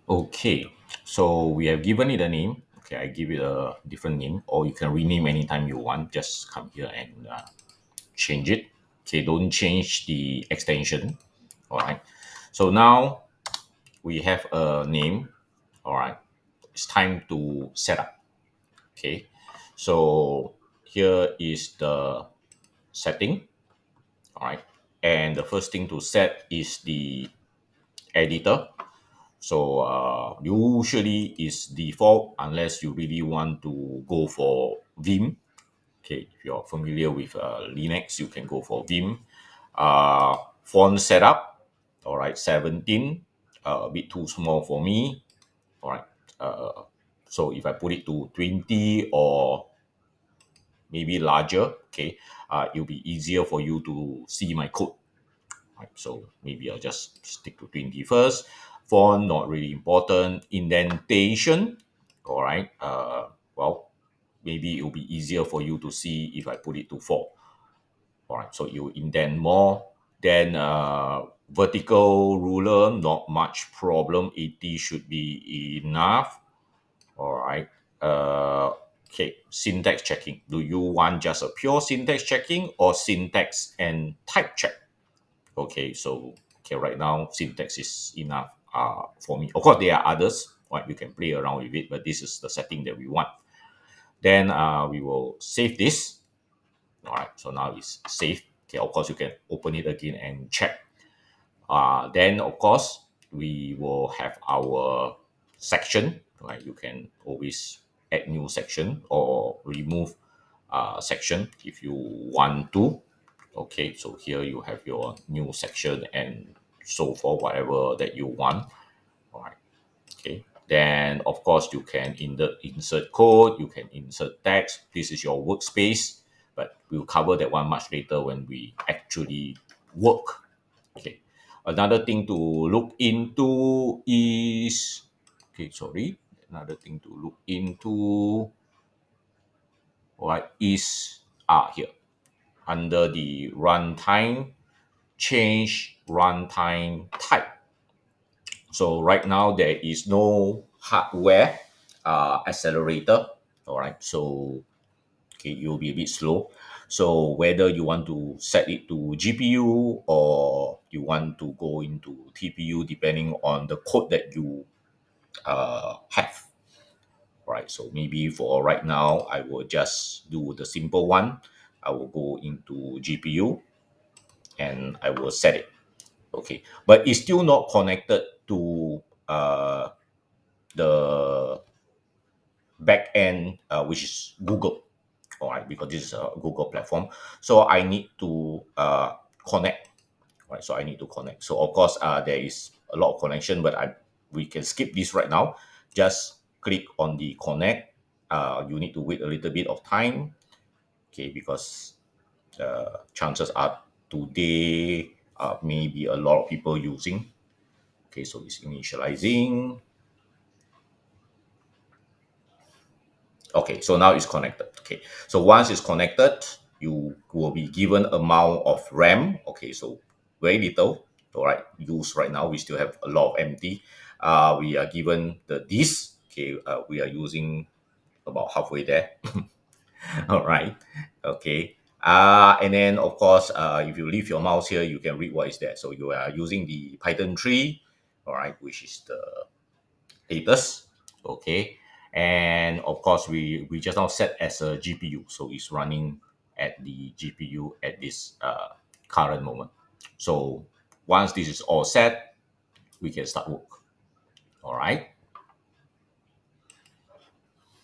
Okay, so we have given it a name. Okay, I give it a different name, or you can rename anytime you want. Just come here and change it. Okay, don't change the extension. All right. So now we have a name. All right. It's time to set up. Okay. So here is the setting. All right. And the first thing to set is the editor. So usually is default unless you really want to go for Vim. Okay, if you're familiar with Linux, you can go for Vim. Font setup, all right, 17, a bit too small for me. All right, so if I put it to 20 or maybe larger, okay, it'll be easier for you to see my code. Right, so maybe I'll just stick to 20 first. Font, not really important. Indentation, all right. Well, maybe it will be easier for you to see if I put it to 4. All right, so you indent more. Then vertical ruler, not much problem. 80 should be enough. All right. Okay, syntax checking. Do you want just a pure syntax checking or syntax and type check? Okay, so okay, right now syntax is enough for me. Of course, there are others. Right, we can play around with it, but this is the setting that we want. Then we will save this. All right, so now it's saved. Okay, of course, you can open it again and check. Then, of course, we will have our section. Right, you can always add new section or remove section if you want to. Okay, so here you have your new section and so for whatever that you want. All right. Okay. Then of course you can insert code, you can insert text. This is your workspace, but we'll cover that one much later when we actually work. Okay. Another thing to look into is okay, sorry. Another thing to look into what is here under the runtime change runtime type. So right now there is no hardware accelerator. All right, so okay, you'll be a bit slow. So whether you want to set it to GPU or you want to go into TPU, depending on the code that you have. Right, so maybe for right now, I will just do the simple one. I will go into GPU and I will set it. Okay, but it's still not connected to the back end, which is Google. All right, because this is a Google platform. So I need to connect. Right, so I need to connect. So of course, there is a lot of connection, but we can skip this right now. Just click on the connect. You need to wait a little bit of time, okay, because chances are today maybe a lot of people using. Okay, so it's initializing. Okay, so now it's connected. Okay, so once it's connected, you will be given amount of RAM. Okay, so very little. All right, use right now. We still have a lot of empty. We are given the disk. Okay, we are using about halfway there. All right. Okay. And then of course, if you leave your mouse here, you can read what is there. So you are using the Python 3, all right, which is the latest. Okay. And of course, we just now set as a GPU. So it's running at the GPU at this current moment. So once this is all set, we can start work. All right.